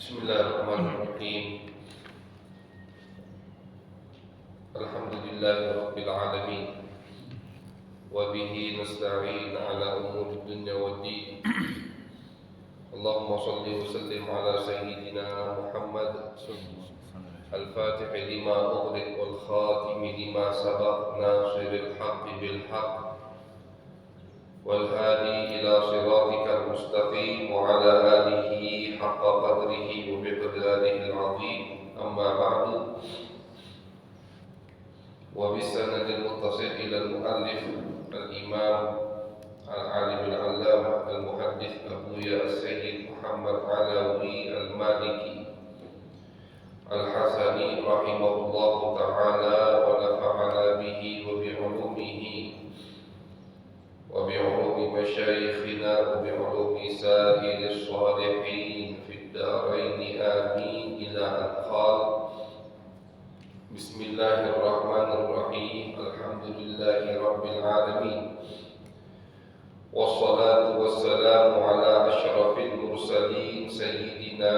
Bismillahirrahmanirrahim. Alhamdulillahi rabbil alamin. Wa bihi nasta'in ala umuri dunya waddin. Allahumma salli wa sallim ala sayyidina Muhammad al-fatih lima ughliq wal khatim lima sabaq nasiril haqqi bil haqq wal hadi ila siratikal mustaqim wa ala alihi haqqa qadrihi wa biqadarihi al-azim. Amma ba'du. Wa bisanadil muttasil ila al-muallif al-imam al-alim al-allamah al-muhaddits Abu Ya Sayyid Muhammad Alawi al-Maliki al-Hasani rahimahullahu ta'ala wa nafa'ana bihi wa bi'ulumihi wa bi'ulumi masyayikhina wa bi'ulumi sa'iris salihin fid daraini amin ila an-qal. Bismillahirrahmanirrahim. Alhamdulillahi rabbil alamin. Wassalatu wassalamu ala asyrafil mursalin sayyidina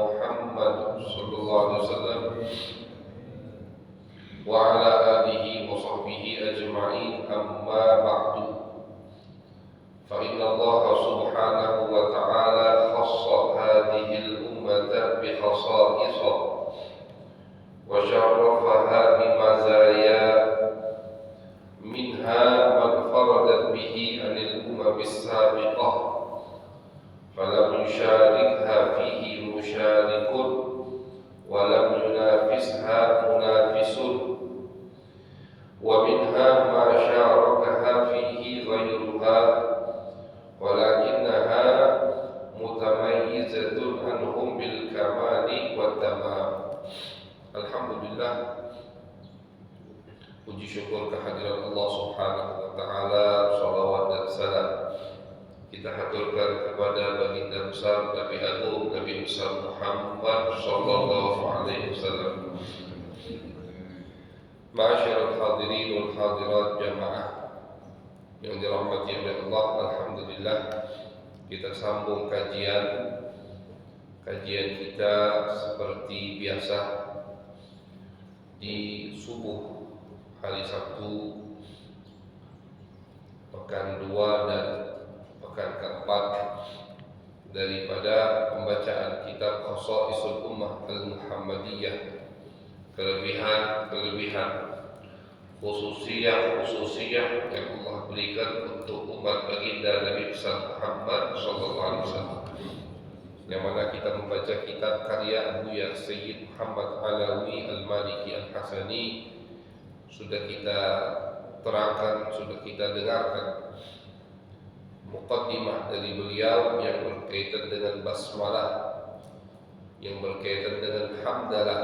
Muhammad sallallahu alaihi wasallam wa ala alihi wa sahbihi ajma'in. Amma ba'du. Fa inna Allah subhanahu wa ta'ala khassa hadhihi al-ummata bi khasa'isah wa syarrafaha bi mazaya minha man faradat bihi anil umamis sabiqah falam yusharikha fihi musharikun wa lam yunafisha munafisun wa minha ma syarakaha fihi ghayruha walakinnaha mutamayyizatun anhum bil kamali wa tamam. Alhamdulillah, puji syukur kehadirat Allah subhanahu wa ta'ala, salawat dan salam kita haturkan kepada baginda besar Nabi Agung Nabi besar Muhammad sallallahu alaihi wasallam. Ma'asyiral hadirin wal hadirat jamaah yang dirahmati oleh Allah, alhamdulillah kita sambung kajian kita seperti biasa di subuh hari Sabtu pekan 2 dan pekan keempat daripada pembacaan kitab Khasaisul Ummah Al-Muhammadiyah, kelebihan khususiyah yang Allah berikan untuk umat baginda Nabi besar Muhammad sallallahu alaihi wasallam, yang mana kita membaca kitab karya Abu Ya Sayyid Muhammad Alawi al-Maliki al-Hasani. Sudah kita terangkan, sudah kita dengarkan muqaddimah dari beliau yang berkaitan dengan basmalah, yang berkaitan dengan hamdalah,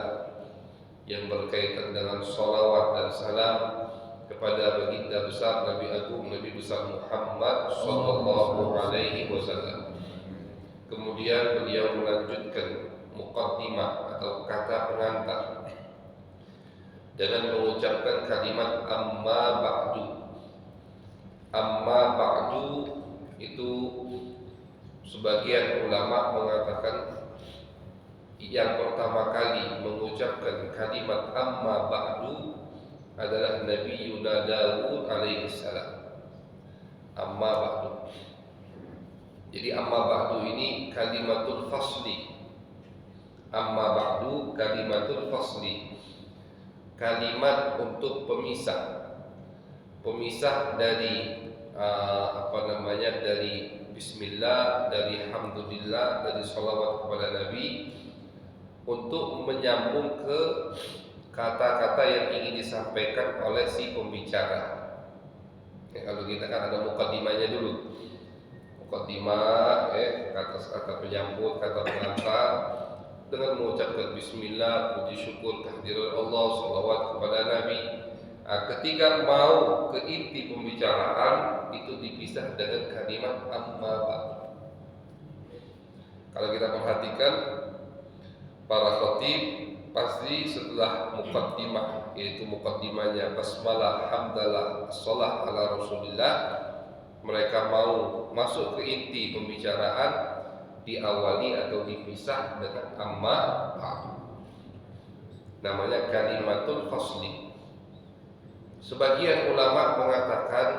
yang berkaitan dengan salawat dan salam kepada baginda besar Nabi Agung Nabi besar Muhammad sallallahu alaihi wasallam. Kemudian beliau melanjutkan muqaddimah atau kata pengantar dengan mengucapkan kalimat amma ba'du. Amma ba'du itu sebagian ulama mengatakan yang pertama kali mengucapkan kalimat amma ba'du adalah Nabi Yuna Dawud alaihi salam. Amma ba'du. Jadi amma ba'du ini kalimatul fasli. Amma ba'du kalimatul fasli, kalimat untuk pemisah dari dari bismillah, dari alhamdulillah, dari salawat kepada Nabi, untuk menyambung ke kata-kata yang ingin disampaikan oleh si pembicara. Ya, kalau kita kan ada muqaddimahnya dulu. Muqaddimah, kata penyambut, kata pengantar dengan mengucapkan bismillah, puji syukur kehadirat Allah, salawat kepada Nabi. Ketika mau ke inti pembicaraan itu dipisah dengan kalimat amma ba'du. Kalau kita perhatikan para khatib pasti setelah muqaddimah, yaitu muqaddimahnya basmalah, hamdalah, shalah ala Rasulillah, mereka mau masuk ke inti pembicaraan, diawali atau dipisah dengan amma ba'du. Namanya kalimatul fasli. Sebagian ulama mengatakan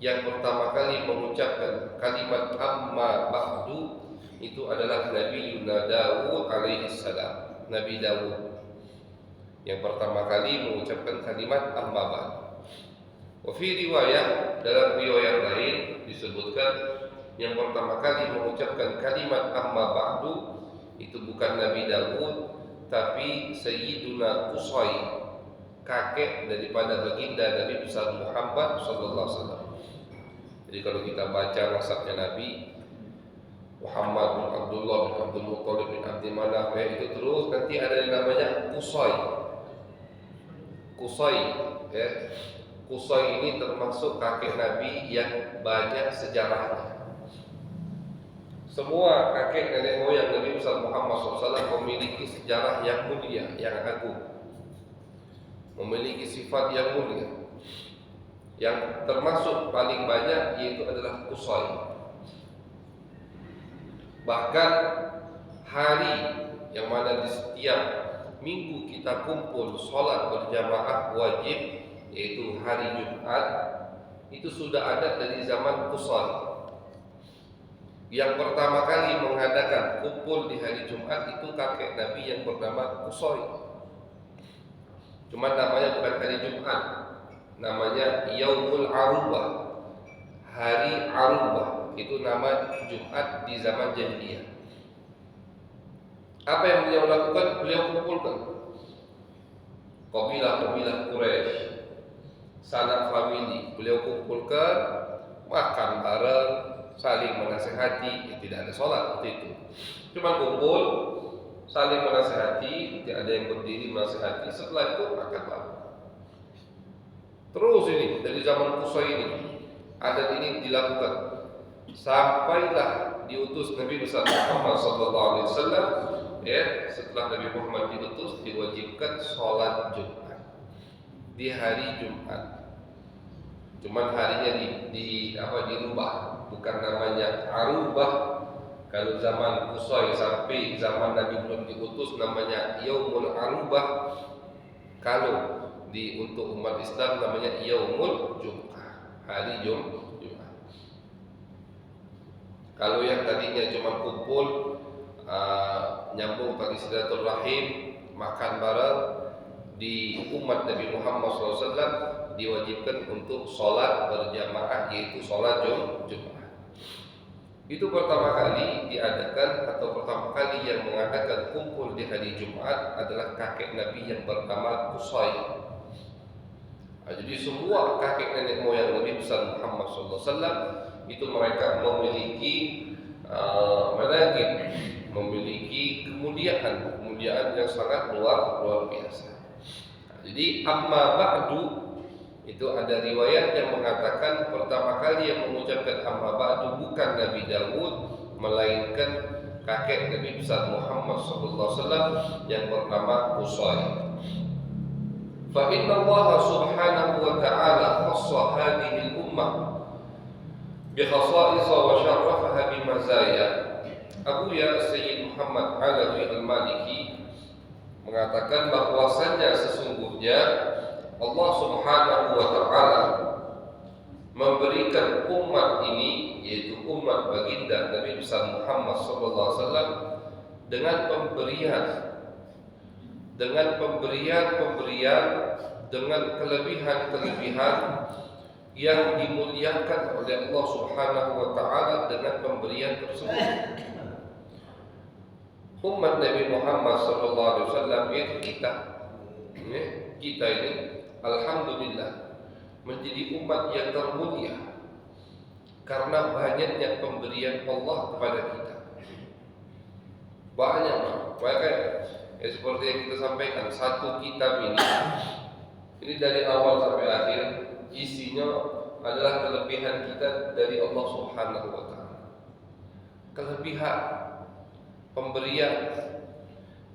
yang pertama kali mengucapkan kalimat amma ba'du itu adalah Nabi Dawud alaihi salam. Nabi Dawud yang pertama kali mengucapkan kalimat amma ba'du. Wa fi riwayah, dalam riwayat lain disebutkan yang pertama kali mengucapkan kalimat amma ba'du itu bukan Nabi Dawud tapi Sayyiduna Qusay, kakek daripada baginda Nabi besar Muhammad sallallahu alaihi wasallam. Jadi kalau kita baca nasabnya Nabi Muhammad bin Abdullah bin Abdul Muttalib bin Abdi Manaf, itu terus nanti ada yang namanya Qusay. Qusay, ya. Qusay ini termasuk kakek Nabi yang banyak sejarahnya. Semua kakek nenek moyang Nabi besar Muhammad SAW memiliki sejarah yang mulia, yang agung, memiliki sifat yang mulia. Yang termasuk paling banyak yaitu adalah Qusay. Bahkan hari yang mana di setiap minggu kita kumpul sholat berjamaah wajib, yaitu hari Jumat, itu sudah ada dari zaman Qusay. Yang pertama kali mengadakan kumpul di hari Jumat itu kakek Nabi yang bernama Qusay. Cuma namanya bukan hari Jumat, namanya Yaumul Arubah, hari Arubah. Itu nama Jumat di zaman Jahiliyah. Apa yang beliau lakukan? Beliau kumpulkan kabilah-kabilah Quraisy, sanak famili. Beliau kumpulkan, makan bareng, saling menasihati. Tidak ada sholat waktu itu, cuma kumpul, saling menasihati. Tidak ada yang berdiri menasihati. Setelah itu makan bareng. Terus ini dari zaman Qusay ini adat ini dilakukan sampailah diutus Nabi besar Muhammad SAW. Ya, setelah Nabi Muhammad diutus, diwajibkan sholat Jumat di hari Jumat. Cuman harinya dirubah, bukan namanya Arubah. Kalau zaman Qusay sampai zaman Nabi belum diutus namanya Yaumul Arubah. Kalau untuk umat Islam namanya Yaumul Jum'ah, hari Jumat. Kalau yang tadinya cuma kumpul, nyambung tali silaturahim, makan bareng, di umat Nabi Muhammad SAW diwajibkan untuk sholat berjamaah, yaitu sholat Jumat. Itu pertama kali diadakan, atau pertama kali yang mengadakan kumpul di hari Jumat adalah kakek Nabi yang bernama Qusay. Jadi semua kakek nenek moyang Nabi besar Muhammad SAW itu mereka memiliki manaqib, memiliki kemuliaan yang sangat luar biasa. Jadi amma ba'du itu ada riwayat yang mengatakan pertama kali yang mengucapkan amma ba'du bukan Nabi Dawud, melainkan kakek Nabi besar Muhammad SAW yang bernama Qusay. Fa inna Allah subhanahu wa ta'ala khassa hadhihi al-ummah bi khasa'is wa syarrafaha bi mazaya. Abu Ya Sayyid Muhammad Alawi Al-Maliki mengatakan bahwasannya sesungguhnya Allah subhanahu wa ta'ala memberikan umat ini, yaitu umat baginda Nabi besar Muhammad SAW, dengan pemberian, dengan kelebihan yang dimuliakan oleh Allah Subhanahu wa taala dengan pemberian tersebut. Umat Nabi Muhammad sallallahu alaihi wasallam itu kita ini alhamdulillah menjadi umat yang termulia karena banyaknya pemberian Allah kepada kita. Banyak, seperti yang kita sampaikan, satu kitab ini dari awal sampai akhir isinya adalah kelebihan kita dari Allah Subhanahu wa taala. Kelebihan pemberian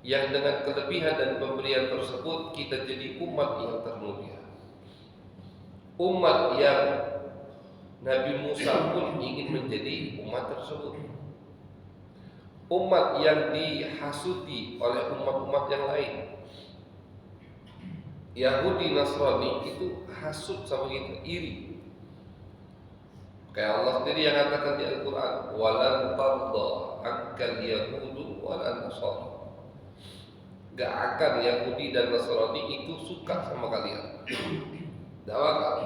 yang dengan kelebihan dan pemberian tersebut kita jadi umat yang termulia. Umat yang Nabi Musa pun ingin menjadi umat tersebut. umat yang dihasuti oleh umat-umat yang lain. Yahudi Nasrani itu hasut sama kita, iri. Kayak Allah sendiri yang katakan di Al-Quran, walan tarda ankal yahudu walan nasrani. Gak akan Yahudi dan Nasrani itu suka sama kalian. Gak bakal.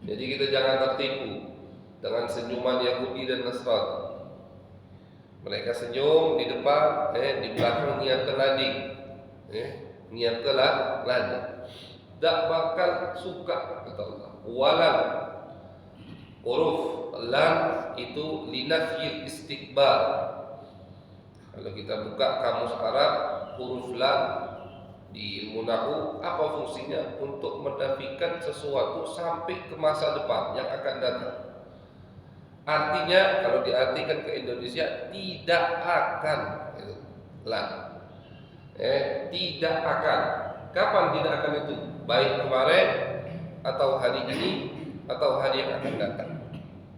Jadi kita jangan tertipu dengan senyuman Yahudi dan Nasrani. Mereka senyum di depan, di belakang niat lading, niat lading. Tak bakal suka kata Allah. Walan, huruf lam itu linafyil istiqbal. Kalau kita buka kamus Arab, huruf lam di ilmu nahwu apa fungsinya? Untuk menafikan sesuatu sampai ke masa depan yang akan datang. Artinya kalau diartikan ke Indonesia tidak akan lam. Tidak akan. Kapan tidak akan itu? Baik kemarin atau hari ini atau hari yang akan datang.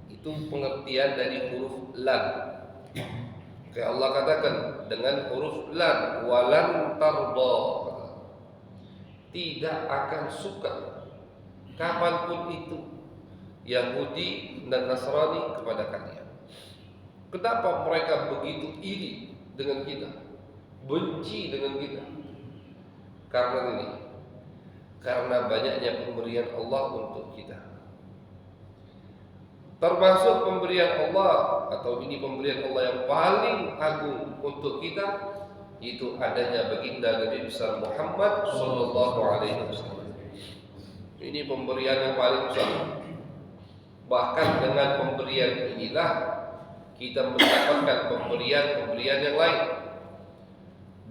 Itu pengertian dari huruf lam. Kayak Allah katakan dengan huruf lam, walan tarda, tidak akan suka kapanpun itu Yahudi dan Nasrani kepada kalian. Kenapa mereka begitu iri dengan kita, benci dengan kita? Karena ini, karena banyaknya pemberian Allah untuk kita. Termasuk pemberian Allah, atau ini pemberian Allah yang paling agung untuk kita, itu adanya baginda Nabi besar Muhammad sallallahu alaihi wasallam. Ini pemberian yang paling besar. Bahkan dengan pemberian inilah kita mendapatkan pemberian-pemberian yang lain.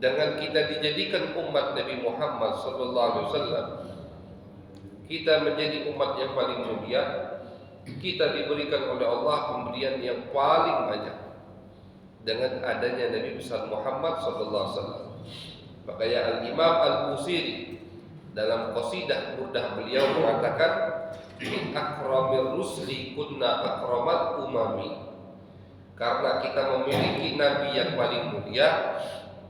Dengan kita dijadikan umat Nabi Muhammad sallallahu alaihi wasallam, kita menjadi umat yang paling mulia. Kita diberikan oleh Allah pemberian yang paling banyak dengan adanya Nabi besar Muhammad sallallahu alaihi wasallam. Makanya Al-Imam Al-Busiri dalam qasidah burdah beliau mengatakan, min akramir rusli kunna akramat umami. Karena kita memiliki nabi yang paling mulia,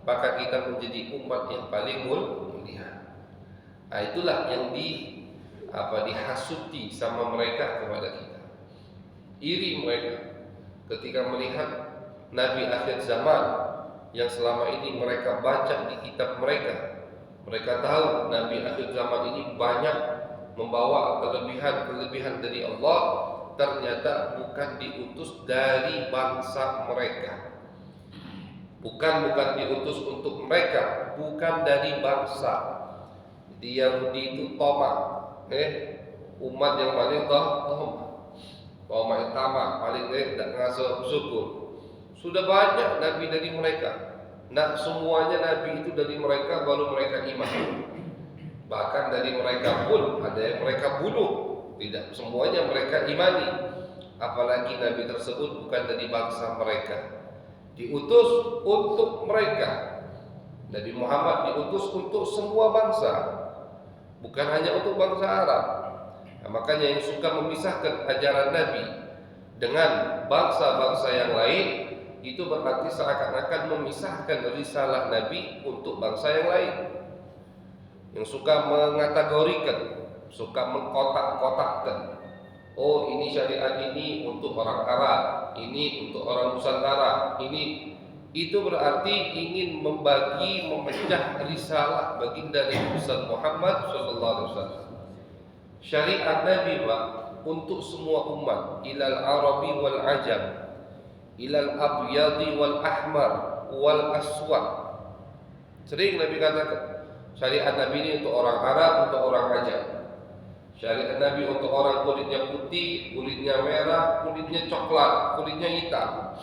maka kita menjadi umat yang paling mulia. Nah, itulah yang dihasuti sama mereka kepada kita. Iri mereka ketika melihat Nabi akhir zaman yang selama ini mereka baca di kitab mereka. Mereka tahu Nabi akhir zaman ini banyak membawa kelebihan-kelebihan dari Allah, ternyata bukan diutus dari bangsa mereka. Bukan diutus untuk mereka, bukan dari bangsa. Jadi Yahudi itu tomak. Umat yang paling tomak yang tamak, paling tidak ngasih syukur. Sudah banyak nabi dari mereka. Nah, semuanya nabi itu dari mereka, baru mereka iman. Bahkan dari mereka pun ada yang mereka bunuh. Tidak semuanya mereka imani. Apalagi nabi tersebut bukan dari bangsa mereka, diutus untuk mereka. Nabi Muhammad diutus untuk semua bangsa, bukan hanya untuk bangsa Arab. Nah, makanya yang suka memisahkan ajaran Nabi dengan bangsa-bangsa yang lain, itu berarti seakan-akan memisahkan risalah Nabi untuk bangsa yang lain. Yang suka mengategorikan, suka mengkotak-kotakkan. Oh, ini syariat ini untuk orang Arab, ini untuk orang Nusantara, ini. Itu berarti ingin membagi, memecah risalah baginda Nabi besar Muhammad sallallahu alaihi wasallam. Syariat Nabi untuk semua umat, ilal arabi wal ajam, ilal abyadi wal ahmar wal aswad. Sering Nabi katakan, syariat Nabi ini untuk orang Arab, untuk orang ajam. Syariat Nabi untuk orang kulitnya putih, kulitnya merah, kulitnya coklat, kulitnya hitam.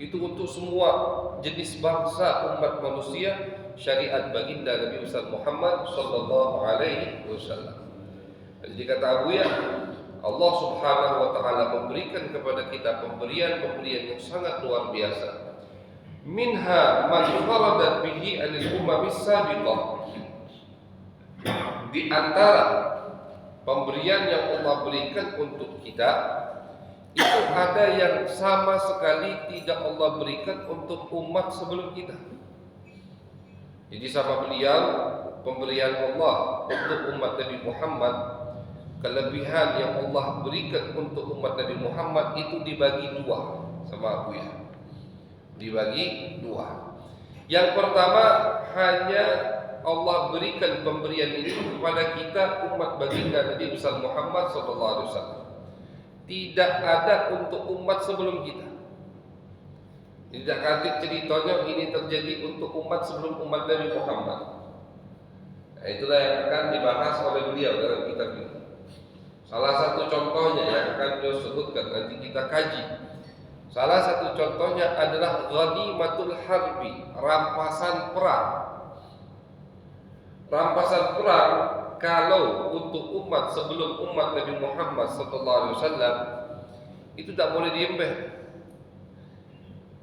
Itu untuk semua jenis bangsa umat manusia. Syariat baginda Nabi besar Muhammad sallallahu alaihi wasallam. Jadi kata Abu Ya, Allah Subhanahu wa taala memberikan kepada kita pemberian-pemberian yang sangat luar biasa. Minha man faradat bihi anil umamis sabiqah. Di antara pemberian yang Allah berikan untuk kita, itu ada yang sama sekali tidak Allah berikan untuk umat sebelum kita. Jadi sama beliau, pemberian Allah untuk umat Nabi Muhammad, kelebihan yang Allah berikan untuk umat Nabi Muhammad itu dibagi dua sama aku ya. Dibagi dua. Yang pertama, hanya Allah berikan pemberian ini kepada kita umat baginda Nabi besar Muhammad SAW. Tidak ada untuk umat sebelum kita. Tidak nanti ceritanya ini terjadi untuk umat sebelum umat Nabi Muhammad. Nah, itulah yang akan dibahas oleh beliau dalam kitab ini. Salah satu contohnya yang akan beliau sebutkan nanti kita kaji. Salah satu contohnya adalah ghanimatul harbi, rampasan perang. Rampasan perang kalau untuk umat sebelum umat Nabi Muhammad SAW itu tak boleh diemeh.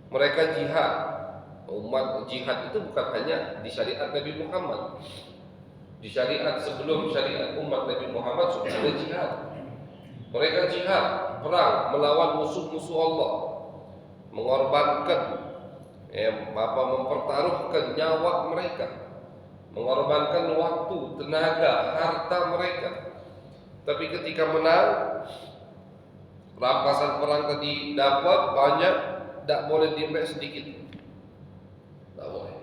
Mereka jihad. Umat jihad itu bukan hanya di syariat Nabi Muhammad. Di syariat sebelum syariat umat Nabi Muhammad sudah ada jihad. Mereka jihad, perang melawan musuh-musuh Allah, mengorbankan, mempertaruhkan nyawa mereka, mengorbankan waktu, tenaga, harta mereka. Tapi ketika menang, rampasan perang tadi dapat banyak, tak boleh diambil sedikit. Tak boleh.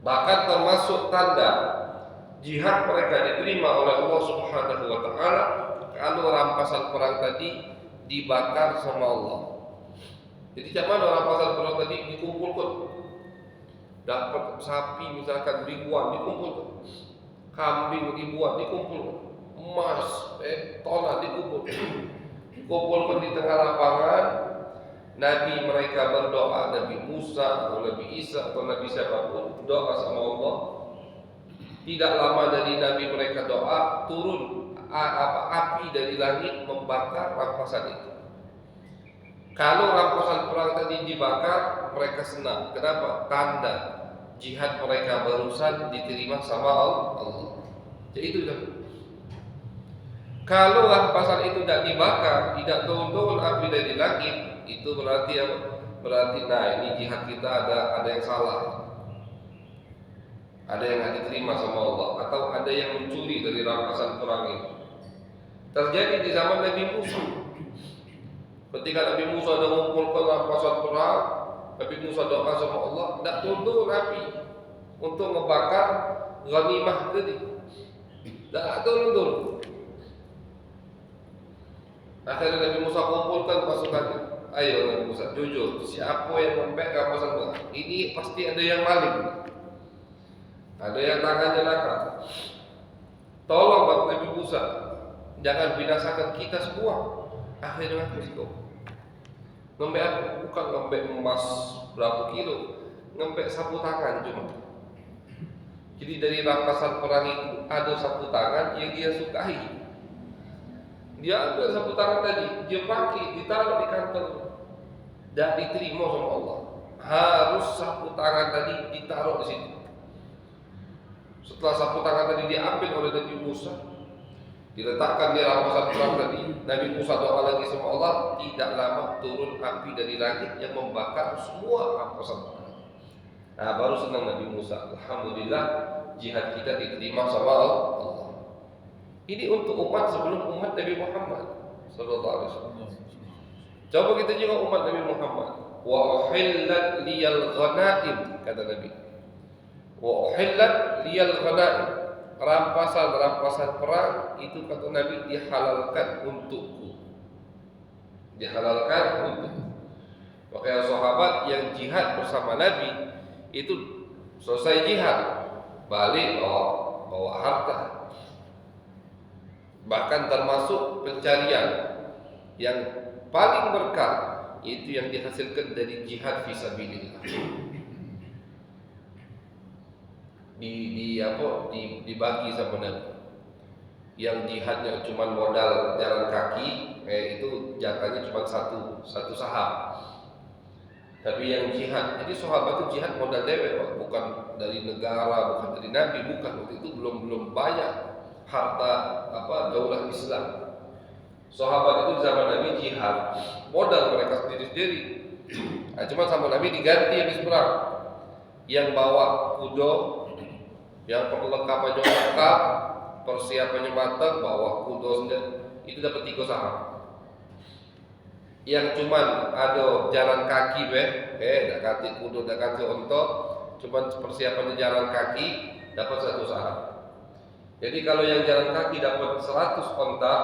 Bahkan termasuk tanda jihad mereka diterima oleh Allah Subhanahu wa taala kalau rampasan perang tadi dibakar sama Allah. Jadi macam mana rampasan perang tadi dikumpulkan? Dapat sapi misalkan ribuan dikumpulkan, kambing ribuan dikumpulkan, emas tonan dikumpulkan di tengah lapangan. Nabi mereka berdoa, Nabi Musa atau Nabi Isa atau Nabi siapapun doa sama Allah. Tidak lama dari Nabi mereka doa, turun api dari langit membakar rampasan itu. Kalau rampasan perang tadi dibakar, mereka senang. Kenapa? Tanda jihad mereka barusan diterima sama Allah. Jadi itu dah. Kalau rampasan itu tidak dibakar, tidak turun api dari langit, itu berarti apa? Berarti ini jihad kita ada yang salah. Ada yang tidak diterima sama Allah atau ada yang mencuri dari rampasan perang ini. Terjadi di zaman Nabi Musa. Ketika Nabi Musa sudah mengumpulkan rampasan perang, Nabi Musa doa sama Allah, tidak turun api untuk membakar ghanimah tadi. Tidak turun. Akhirnya Nabi Musa kumpulkan pasukannya. Ayo Nabi Musa, jujur, siapa yang membakar rampasan perang? Ini pasti ada yang maling. Ada yang tangannya nakal. Tolong buat Nabi Musa, jangan binasakan kita semua. Akhirnya kau ngembek apa? Bukan ngembek emas berapa kilo, ngembek sapu tangan cuma. Jadi dari rampasan perang itu ada sapu tangan yang dia sukai. Dia ambil sapu tangan tadi, dia pakai, ditaruh di kantor, dan diterima sama Allah. Harus sapu tangan tadi ditaruh di situ. Setelah sapu tangan tadi diambil oleh Nabi Musa, diletakkan di rampasan perang tadi, Nabi Musa doa lagi sama Allah, tidak lama turun api dari langit yang membakar semua rampasan perang. Nah, baru senang Nabi Musa. Alhamdulillah, jihad kita diterima sama Allah. Ini untuk umat sebelum umat Nabi Muhammad sallallahu alaihi wasallam. Coba kita juga umat Nabi Muhammad. Wa uhillat liyal ghanaim, kata Nabi. Wa uhillat liyal ghanaim. Rampasan perang itu kata Nabi dihalalkan untukku. Dihalalkan untukku. Makanya sahabat yang jihad bersama Nabi itu selesai jihad balik bawa harta. Bahkan termasuk pencarian yang paling berkah itu yang dihasilkan dari jihad fisabilillah. Dibagi sama Nabi. Yang jihadnya cuma modal jalan kaki, itu jatahnya cuma satu saham. Tapi yang jihad, jadi sahabat itu jihad modal dewe, bukan dari negara, bukan dari Nabi, bukan. Waktu itu belum banyak harta daulah Islam. Sahabat itu di zaman Nabi jihad, modal mereka sendiri-sendiri. Nah, cuma sama Nabi diganti habis perang. Yang bawa kuda, yang perlengkapannya lengkap, persiapannya matang, bawa kuda sendiri, itu dapat 3 saham. Yang cuman ada jalan kaki dak kati kuda, dak kati onto, cuman persiapannya jalan kaki, dapat 1 saham. Jadi kalau yang jalan kaki dapat 100 onta,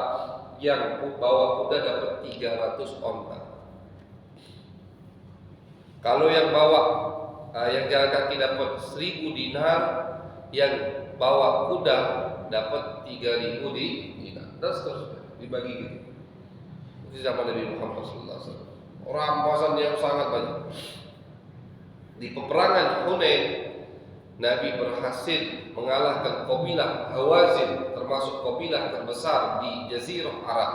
yang bawa kuda dapat 300 onta. Kalau yang bawa yang jalan kaki dapat 1000 dinar, yang bawa kuda dapat 3000 dinar. Dan seterusnya dibagi gitu. Di zaman Nabi Muhammad SAW, rampasan yang sangat banyak. Di peperangan Hunain, Nabi berhasil mengalahkan kabilah Hawazin, termasuk kabilah terbesar di Jazirah Arab.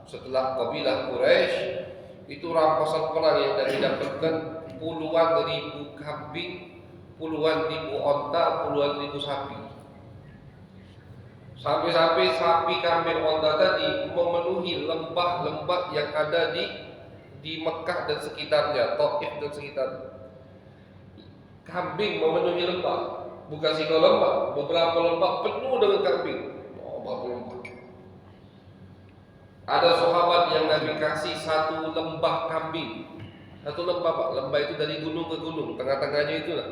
Setelah kabilah Quraisy, itu rampasan perang yang Nabi dapatkan puluhan ribu kambing, puluhan ribu onta, puluhan ribu sapi. Sampai-sampai sapi, kambing, onta tadi memenuhi lembah-lembah yang ada di Mekah dan sekitarnya, Taif dan sekitarnya. Kambing memenuhi lembah, bukan single lembah, beberapa lembah penuh dengan kambing. Lembah. Ada sahabat yang Nabi kasih 1 lembah kambing. 1 lembah, Pak. Lembah itu dari gunung ke gunung, tengah-tengahnya itulah.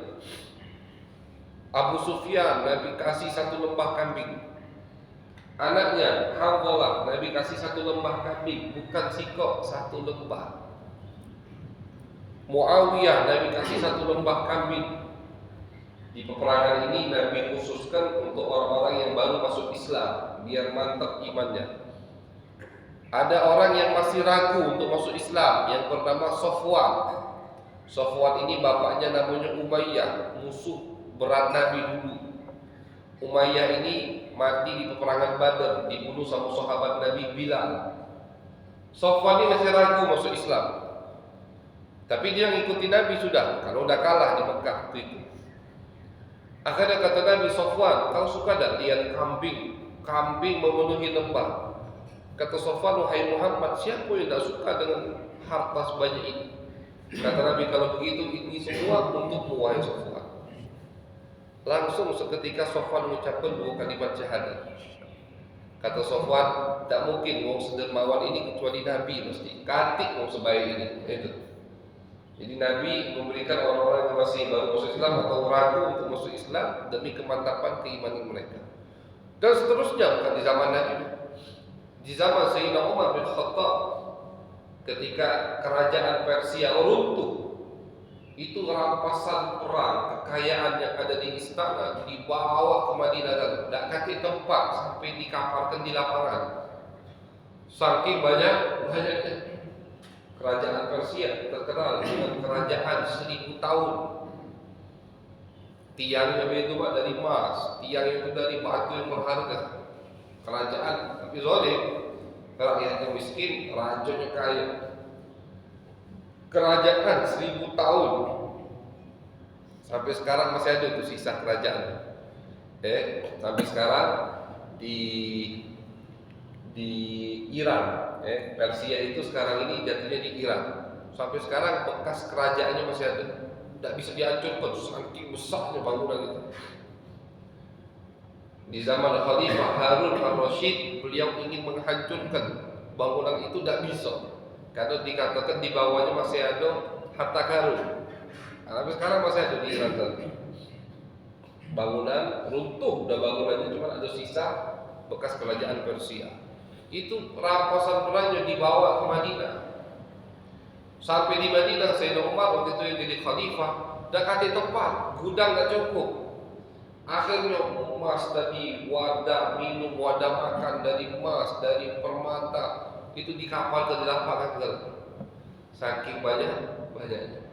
Abu Sufyan Nabi kasih 1 lembah kambing. Anaknya Hanzalah Nabi kasih 1 lembah kambing, bukan sikok, 1 lembah. Muawiyah Nabi kasih 1 lembah kambing. Di peperangan ini Nabi khususkan untuk orang-orang yang baru masuk Islam, biar mantap imannya. Ada orang yang masih ragu untuk masuk Islam, yang bernama Sofwan. Sofwan ini bapaknya namanya Umayyah, musuh berat Nabi dulu. Umayyah ini mati di peperangan Badar, dibunuh sama sahabat Nabi Bilal. Sofwan ini masih ragu masuk Islam, tapi dia ngikutin Nabi sudah, kalau udah kalah di Mekah itu. Akhirnya kata Nabi, Sofwan, kau suka tak lihat kambing memenuhi lembah? Kata Sofwan, wahai Muhammad, siapa yang tak suka dengan harta sebanyak ini? Kata Nabi, kalau begitu ini semua untukmu wahai Sofwan. Langsung seketika Sofwan mengucapkan 2 kalimat syahadat. Kata Sofwan, tak mungkin wong sedermawan ini kecuali Nabi mesti. Katik wong sebaik ini. Itu. Jadi Nabi memberikan orang-orang yang masih baru masuk Islam atau ragu untuk masuk Islam demi kemantapan keimanan mereka. Dan seterusnya bukan di zaman Nabi. Di zaman Sayyidina Umar bin Khattab, ketika kerajaan Persia runtuh, itu rampasan perang, kekayaan yang ada di istana dibawa ke Madinah dan tidak kasih tempat sampai dikaparkan di lapangan. Saking banyaknya. Kerajaan Persia terkenal dengan kerajaan 1000 tahun. Tiangnya itu Pak dari emas, tiang itu dari batu yang berharga. Kerajaan tapi zalim, rakyatnya miskin, rajanya kaya. Kerajaan 1000 tahun. Sampai sekarang masih ada tuh sisa kerajaan. Sampai sekarang di Iran, Persia itu sekarang ini jatuhnya di Iran. Sampai sekarang bekas kerajaannya masih ada, tidak bisa dihancurkan, saking besarnya bangunan itu. Di zaman Khalifah Harun al-Rashid, beliau ingin menghancurkan bangunan itu, tidak bisa, karena dikatakan di bawahnya masih ada harta karun. Tapi sekarang masih ada di Iran. Bangunan runtuh, udah bangunannya cuma ada sisa bekas kerajaan Persia. Itu rampasan perangnya dibawa ke Madinah. Sampai di Madinah, Sayyidina Umar waktu itu yang jadi khalifah, dah kasih tempat, gudang tak cukup. Akhirnya emas dari wadah minum, wadah makan dari emas, dari permata, itu dikapalkan di lapangan segala. Saking banyaknya,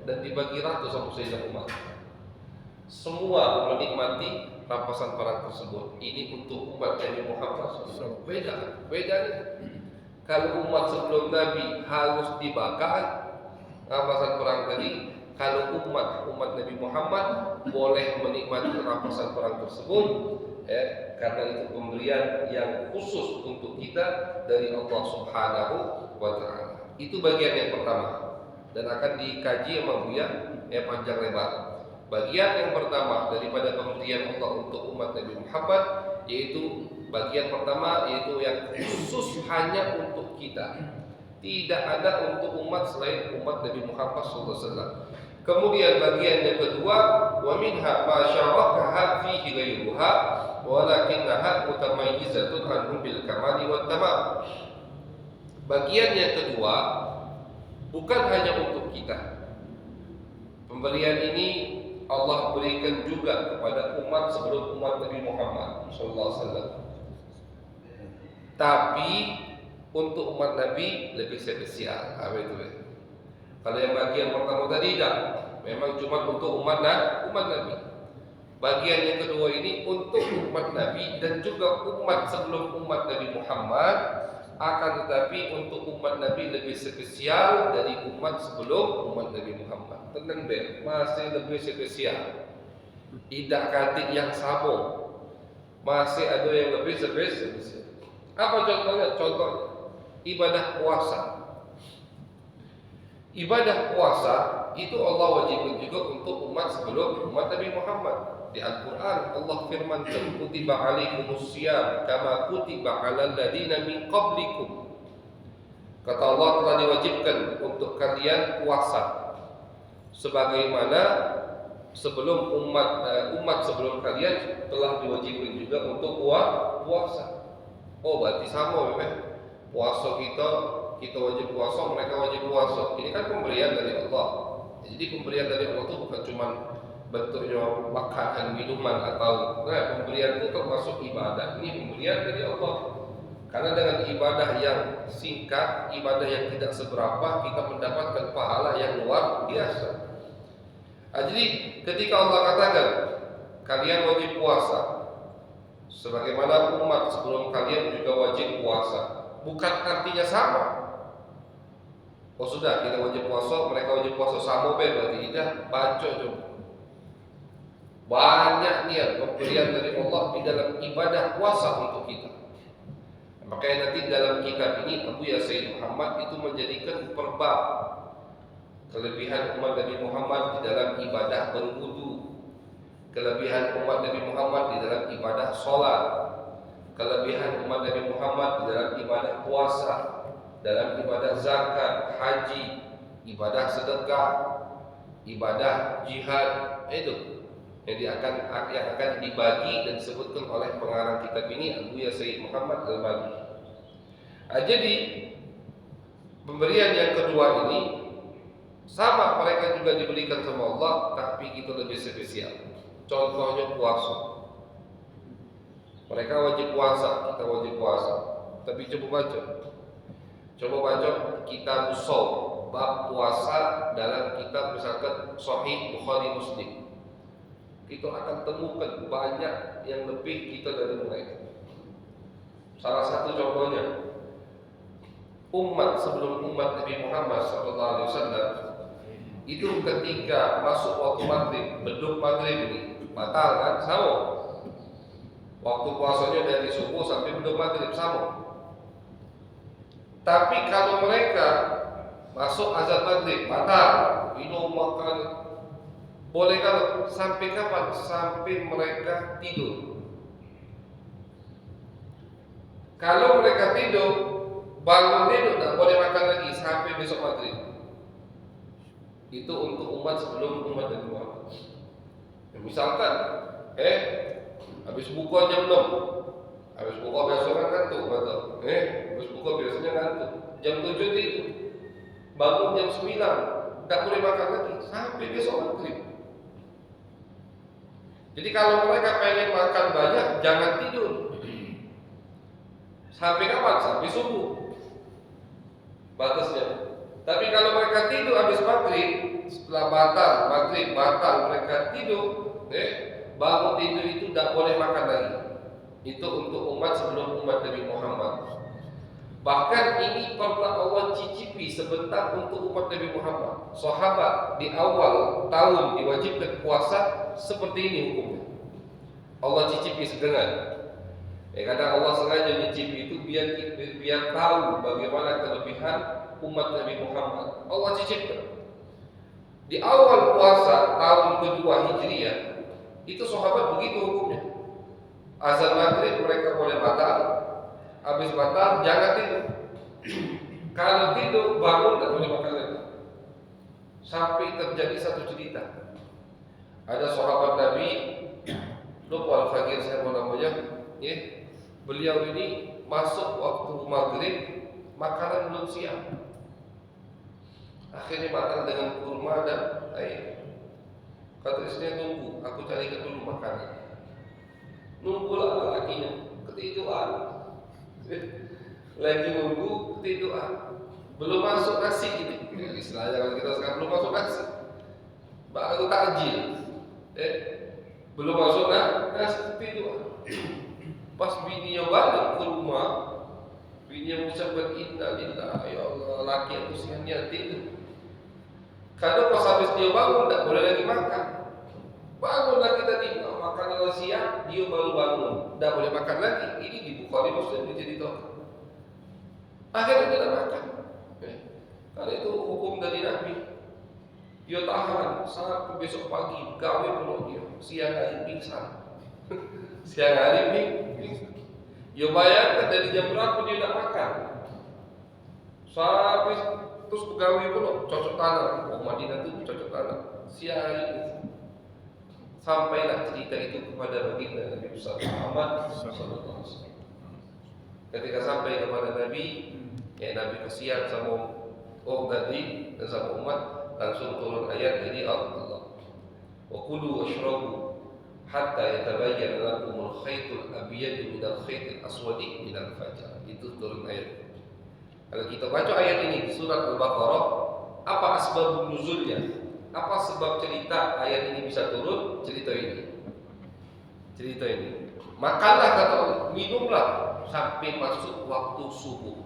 dan dibagi ratu sama Sayyidina Umar. Semua menikmati rampasan perang tersebut. Ini untuk umat Nabi Muhammad SAW. Bedanya. Kalau umat sebelum Nabi harus dibakar rampasan perang tadi, kalau umat Nabi Muhammad boleh menikmati rampasan perang tersebut karena itu pemberian yang khusus untuk kita dari Allah Subhanahu wa taala. Itu bagian yang pertama dan akan dikaji sama Buya panjang lebar. Bagian yang pertama daripada pemberian Allah untuk umat Nabi Muhammad yaitu bagian pertama yaitu yang khusus hanya untuk kita. Tidak ada untuk umat selain umat Nabi Muhammad SAW. Kemudian bagian yang kedua, wa minha ma syarakaha fihi ghayruha walakinnaha mutamayyizatun anhum bil kamali wat tamam. Bagian yang kedua bukan hanya untuk kita. Pemberian ini Allah berikan juga kepada umat sebelum umat Nabi Muhammad SAW. Tapi untuk umat Nabi lebih spesial. Apa itu? Kalau yang bagian pertama tadi tidak, memang cuma untuk umat Nabi. Bagian yang kedua ini untuk umat Nabi dan juga umat sebelum umat Nabi Muhammad, akan tetapi untuk umat Nabi lebih spesial dari umat sebelum umat Nabi Muhammad. Tenang deh, masih lebih spesial. Tidak katik yang sama, masih ada yang lebih spesial. Apa contohnya? Contohnya ibadah puasa. Ibadah puasa itu Allah wajibkan juga untuk umat sebelum umat Nabi Muhammad. Di Al-Quran Allah firmankan, kutiba alaikumus syiyam kama kutiba alal ladina min qablikum. Kata Allah, telah diwajibkan untuk kalian puasa sebagaimana sebelum umat sebelum kalian telah diwajibkan juga untuk puasa. Oh, berarti sama memang. Puasa kita wajib puasa, mereka wajib puasa. Ini kan pemberian dari Allah. Jadi pemberian dari Allah itu bukan cuma bentuknya makanan, minuman atau pemberian itu termasuk ibadah. Ini pemberian dari Allah. Karena dengan ibadah yang singkat, ibadah yang tidak seberapa, kita mendapatkan pahala yang luar biasa. Jadi ketika Allah katakan kalian wajib puasa sebagaimana umat sebelum kalian juga wajib puasa, bukan artinya sama. Oh sudah, kita wajib puasa, mereka wajib puasa sama berarti tidak. Baca coba. Banyak niat pemberian dari Allah di dalam ibadah puasa untuk kita. Makanya nanti dalam kitab ini Buya Sayyid Muhammad itu menjadikan perbab kelebihan umat Nabi Muhammad di dalam ibadah berwudu, kelebihan umat Nabi Muhammad di dalam ibadah sholat, kelebihan umat Nabi Muhammad di dalam ibadah puasa, dalam ibadah zakat, haji, ibadah sedekah, ibadah jihad. Itu yang akan dibagi dan disebutkan oleh pengarang kitab ini Buya Sayyid Muhammad Al-Bani. Jadi pemberian yang kedua ini sama, mereka juga diberikan sama Allah, tapi itu lebih spesial. Contohnya puasa. Mereka wajib puasa, kita wajib puasa. Tapi coba baca kitab Shaum, bab puasa dalam kitab misalkan Sahih Bukhari Muslim. Kita akan temukan banyak yang lebih kita dari mereka. Salah satu contohnya, umat sebelum umat Nabi Muhammad SAW itu ketika masuk waktu maghrib, beduk maghrib ini batal kan, sama. Waktu puasanya dari subuh sampai beduk maghrib sama. Tapi kalau mereka masuk azan maghrib batal, minum makan boleh. Kalau sampai kapan? Sampai mereka tidur. Kalau mereka tidur, bangun tidur tak boleh makan lagi sampai besok maghrib. Itu untuk umat sebelum umat Nabi Muhammad. Misalkan, habis buka jam 6, habis buka biasanya ngantuk, betul? Habis buka biasanya ngantuk. Jam 7 itu, bangun jam 9, tak boleh makan lagi sampai besok maghrib. Jadi kalau mereka pengen makan banyak, jangan tidur. Sampai kapan? Sampai subuh. Batasnya. Tapi kalau mereka tidur habis maghrib, setelah maghrib batal mereka tidur, bangun tidur itu tidak boleh makan lagi. Itu untuk umat sebelum umat Nabi Muhammad. Bahkan ini pernah Allah cicipi sebentar untuk umat Nabi Muhammad. Sahabat di awal tahun diwajibkan puasa seperti ini hukumnya. Allah cicipi sedengan. Kadang Allah sengaja mencicipi itu biar tahu bagaimana kelebihan umat Nabi Muhammad. Allah cicipkan. Di awal puasa tahun kedua Hijriah itu sahabat begitu hukumnya. Azan maghrib mereka boleh batal. Habis batal jangan tidur. Kalau tidur bangun dan boleh makan lagi. Sampai terjadi satu cerita. Ada sahabat Nabi, lupa Al-Faqir saya mau namanya, beliau ini masuk waktu maghrib, makanan belum siap. Akhirnya makan dengan kurma dan air. Kata istrinya, tunggu, aku carikan dulu makanan. Nunggulah lakinya, ketiduran. Lagi nunggu, ketiduran. Belum masuk nasi ini. Istilahnya kalau kita sekarang belum masuk nasi, baru takjil. Belum masuk nasi, ketiduran. Pas bininya balik ke rumah, bininya mengucapkan inna lillahi, ya Allah, laki aku siangnya tidur. Kadang pas habis dia bangun tak boleh lagi makan. Bangun lagi tadi makan siang, dia baru bangun, tak boleh makan lagi. Ini di Bukhari Muslim diceritakan. Akhirnya tidak makan. Karena itu hukum dari Nabi. Dia tahan sampai besok pagi, gawe pula dia. Siang hari pingsan. Siang hari pingsan. Ya bayangkan dari jam berapa dia tak makan. Sampai terus pegawai pula cocok tanam. Madinah itu cocok tanam. Siang hari pingsan. Sampailah cerita itu kepada baginda Nabi Muhammad SAW. Ketika sampai kepada Nabi, Nabi kesian sama tadi dan sama umat, langsung turun ayat dari Allah. Wa kulu washrabu hatta yatabayyana lakumul khaytul abyadu minal khaytil aswadi minal fajr. Itu turun ayat. Kalau kita baca ayat ini di surat Al-Baqarah, apa asbabun nuzulnya? Apa sebab cerita ayat ini bisa turun? Cerita ini. Makanlah kata Allah, minumlah sampai masuk waktu subuh.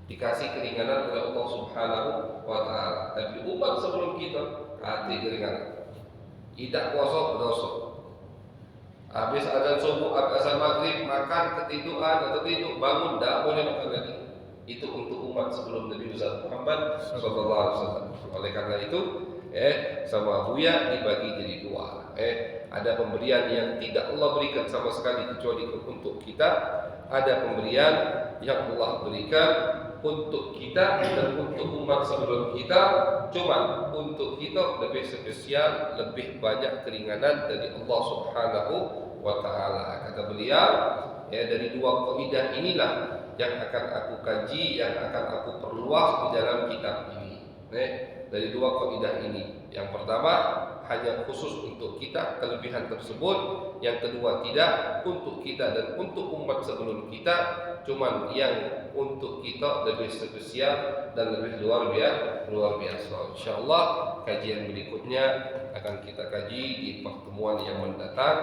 Dikasih keringanan oleh Allah Subhanahu wa Ta'ala. Tapi umat sebelum kita kasih keringanan. Tidak puasa berdosa. Habis azan subuh, azan maghrib, makan, ketiduran atau tidur, bangun, tidak boleh makan lagi. Itu untuk umat sebelum Nabi Muhammad SAW. Oleh karena itu, sama Buya dibagi jadi dua. Ada pemberian yang tidak Allah berikan sama sekali kecuali untuk kita. Ada pemberian yang Allah berikan untuk kita dan untuk umat sebelum kita. Cuma untuk kita lebih spesial, lebih banyak keringanan dari Allah Subhanahu wa Ta'ala. Kata beliau, dari dua kaidah inilah yang akan aku kaji, yang akan aku perluas di dalam kitab ini. Dari dua kaidah ini, yang pertama hanya khusus untuk kita kelebihan tersebut, yang kedua tidak untuk kita dan untuk umat sebelum kita, cuman yang untuk kita lebih spesial dan lebih luar biasa. Insyaallah kajian berikutnya akan kita kaji di pertemuan yang mendatang.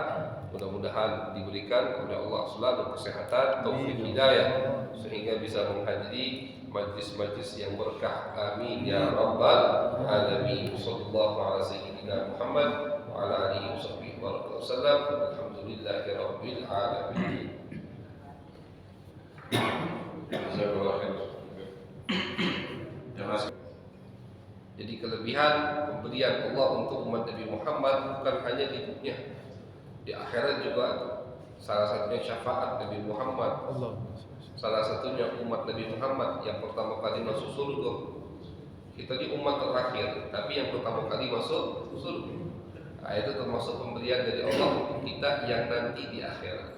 Mudah-mudahan diberikan oleh Allah selalu kesehatan, taufik hidayah sehingga bisa menghadiri majlis-majlis yang berkah. Amin ya rabbal alamin. Sallallahu ala sayyidina Muhammad wa ala alihi wasallam. Alhamdulillahi rabbil alamin. Jadi kelebihan pemberian Allah untuk umat Nabi Muhammad bukan hanya di dunia, di akhirat juga ada. Salah satunya syafaat Nabi Muhammad. Salah satunya umat Nabi Muhammad yang pertama kali masuk surga. Kita di umat terakhir, tapi yang pertama kali masuk surga. Itu termasuk pemberian dari Allah untuk kita yang nanti di akhirat.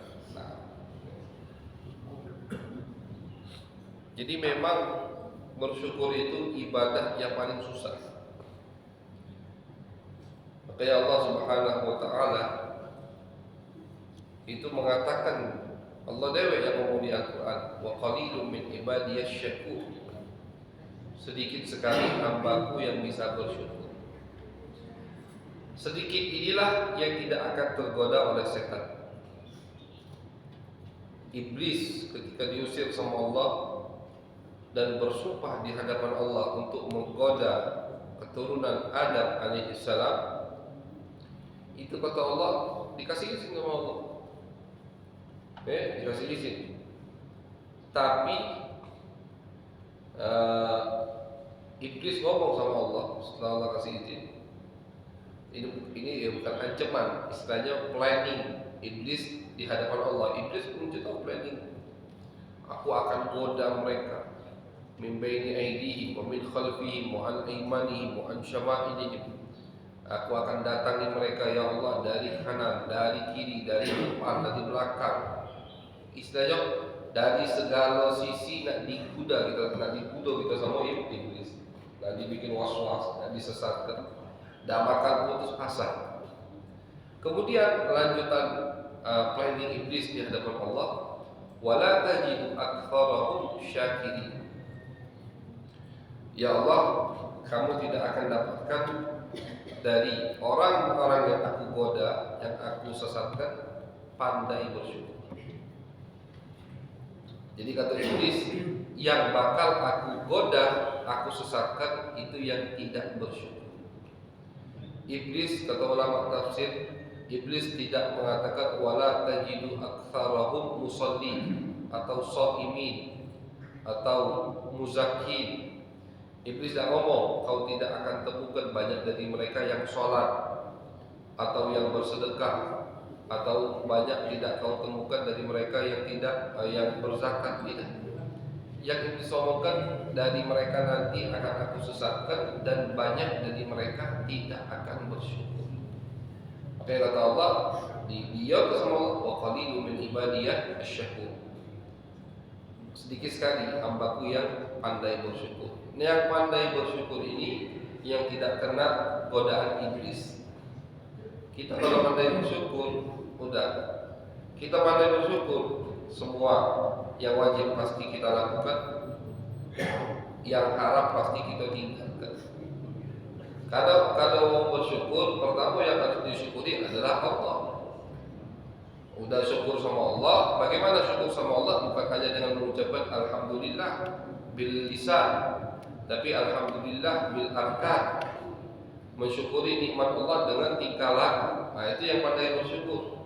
Jadi memang bersyukur itu ibadah yang paling susah. Makanya Allah Subhanahu wa Ta'ala itu mengatakan, Allah dewa yang ngomong di Al-Quran, wa qalilun min ibadiyas syakur. Sedikit sekali hambaku yang bisa bersyukur. Sedikit inilah yang tidak akan tergoda oleh setan. Iblis ketika diusir sama Allah dan bersumpah di hadapan Allah untuk menggoda keturunan Adam alaihissalam, Itu kata Allah dikasih izin sama Allah. Dikasih izin. Tapi Iblis ngomong sama Allah setelah Allah kasih izin. Ini ya bukan ancaman, istilahnya planning. Iblis di hadapan Allah, Iblis punya tahu planning. Aku akan goda mereka min baini aydihim wa min khalfihim wa an aymanihim wa an syama'ilihim. Aku akan datangi mereka ya Allah dari kanan, dari kiri, dari depan, dari belakang. Istilahnya dari segala sisi nak dikuda kita sama iblis. Nak dibikin was-was, nak disesatkan. Dan bakal putus asa. Kemudian lanjutan planning iblis di hadapan Allah, wala tajidu aktsarahum syakirin. Ya Allah, kamu tidak akan dapatkan dari orang-orang yang aku goda, yang aku sesatkan, pandai bersyukur. Jadi kata iblis, yang bakal aku goda, aku sesatkan, itu yang tidak bersyukur. Iblis, kata ulama tafsir, Iblis tidak mengatakan wala tajidu aktsarahum musallin atau shaimin atau muzakkin. Iblis tidak ngomong kau tidak akan temukan banyak dari mereka yang sholat atau yang bersedekah, atau banyak tidak kau temukan dari mereka yang yang berzakat. Tidak. Yang Iblis omongkan, dari mereka nanti akan aku sesatkan dan banyak dari mereka tidak akan bersyukur. Maka kata Allah, dia sama Allah, wa qalilun min ibadiyah asy-syakur. Sedikit sekali hambaku yang pandai bersyukur. Yang pandai bersyukur ini yang tidak kena godaan iblis. Kita kalau pandai bersyukur, udah. Kita pandai bersyukur, semua yang wajib pasti kita lakukan, yang haram pasti kita tinggalkan. Kalau bersyukur, pertama yang harus disyukuri adalah Allah. Udah syukur sama Allah, bagaimana syukur sama Allah? Bukan hanya dengan mengucapkan alhamdulillah bil lisan, tapi alhamdulillah bil arkan. Mensyukuri nikmat Allah dengan tingkah laku. Nah, itu yang pandai bersyukur.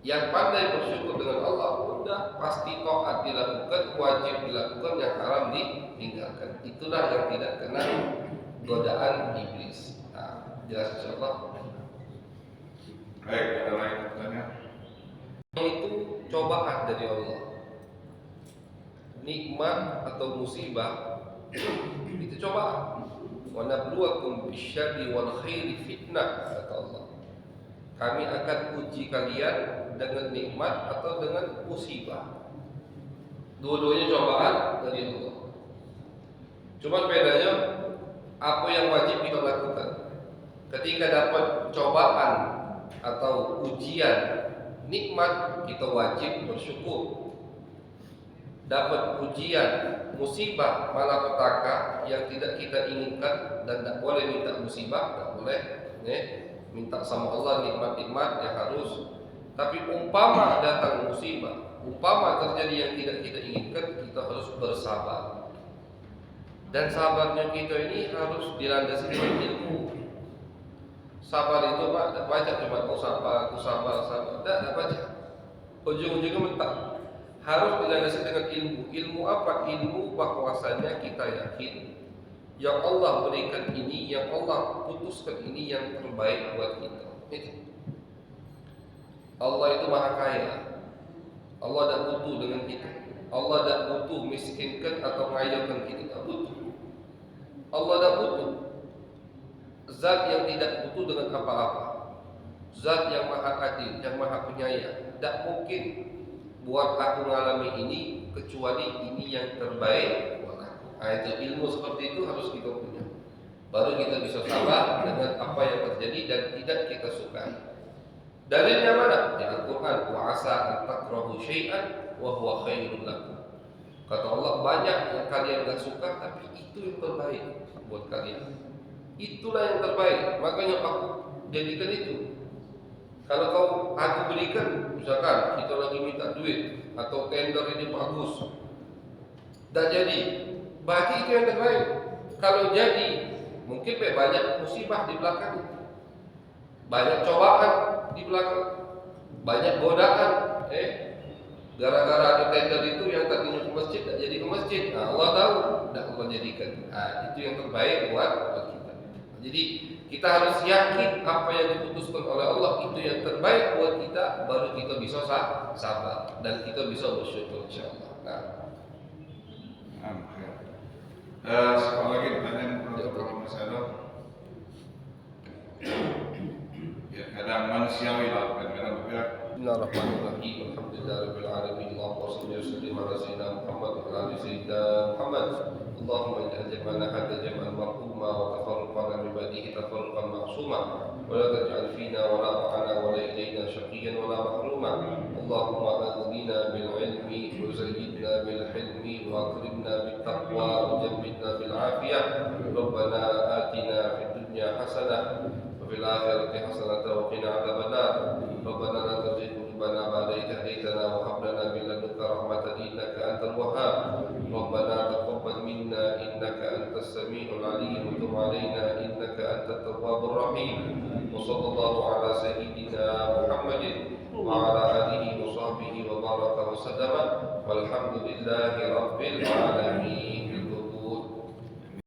Yang pandai bersyukur dengan Allah, udah pasti taat dilakukan, wajib dilakukan, yang haram ditinggalkan. Itulah yang tidak kena godaan iblis. Nah, jelas insyaallah. Baik, ada lagi pertanyaan? Itu cobaan dari Allah. Nikmat atau musibah itu cobaan. Wa nabluwakum bisyarri wal khairi fitnah, kata Allah. Kami akan uji kalian dengan nikmat atau dengan musibah. Dua-duanya cobaan dari Allah. Cuma bedanya apa yang wajib kita lakukan. Ketika dapat cobaan atau ujian nikmat, kita wajib bersyukur. Dapat ujian musibah malapetaka yang tidak kita inginkan, dan tidak boleh minta musibah, tidak boleh minta sama Allah nikmat-nikmat yang harus. Tapi umpama datang musibah, umpama terjadi yang tidak kita inginkan, kita harus bersabar. Dan sabarnya kita ini harus dilandasi dengan ilmu. Sabar itu Pak, tidak baca cuma aku sabar. Tidak baca. Ujung-ujungnya mentak. Harus dilandasi dengan ilmu. Ilmu apa? Ilmu bahwasanya kita yakin yang Allah berikan ini, yang Allah putuskan ini yang terbaik buat kita. Itu. Allah itu maha kaya. Allah tidak butuh dengan kita. Allah tidak butuh miskinkan atau ngayokan kita. Tidak butuh. Allah tidak butuh. Zat yang tidak butuh dengan apa-apa. Zat yang maha adil, yang maha penyayang. Tidak mungkin buat aku mengalami ini kecuali ini yang terbaik buat aku. Nah, itu ilmu seperti itu harus kita punya. Baru kita bisa sabar dengan apa yang terjadi dan tidak kita sukai. Dalilnya mana? Di Al-Quran. Wa asa an takrahu syai'an wa huwa khairul lakum. Kata Allah, banyak yang kalian tidak suka, tapi itu yang terbaik buat kalian. Itulah yang terbaik. Makanya aku jadikan itu. Kalau aku berikan, misalkan kita lagi minta duit atau tender ini bagus, dan jadi bagi itu yang terbaik. Kalau jadi, mungkin banyak musibah di belakang, banyak cobaan di belakang. Banyak godaan, gara-gara ada tender itu yang tadinya ke masjid tidak jadi ke masjid. Nah, Allah tahu, tidak Allah jadikan. Nah, itu yang terbaik buat kita. Jadi kita harus yakin apa yang diputuskan oleh Allah itu yang terbaik buat kita, baru kita bisa sabar dan kita bisa bersyukur insyaallah. Nah, sekali lagi pertanyaan untuk Mas Ado. Ya, kadang manusiawi lah, kadang bergerak. Bismillahirrahmanirrahim. Alhamdulillahirabbil alamin. Allahumma shalli wa sallim ala sayyidina Muhammad wa ala ali sayyidina Muhammad. Allahumma ij'al jam'ana hadha jam'an marhuma wa tafarruqana min ba'dihi tafarruqan ma'suma wa la taj'al fina wa la ma'ana wa la ilayna shaqiyyan wa la mahruma. Allahumma aghnina bil ilmi wa zayyidna bil hilmi wa akrimna bit taqwa wa jammidna bil afiyah. Rabbana atina fid dunya hasanah wa fil akhirati hasanah wa qina adzabannar. ربنا لا تزغ قلوبنا بعد إذ هديتنا وهب لنا من لدنك رحمة إنك أنت الوهاب ربنا تقبل منا إنك أنت السميع العليم وتب علينا إنك أنت التواب الرحيم وصلى الله على سيدنا محمد وعلى آله وصحبه وبارك وسلم والحمد لله رب العالمين.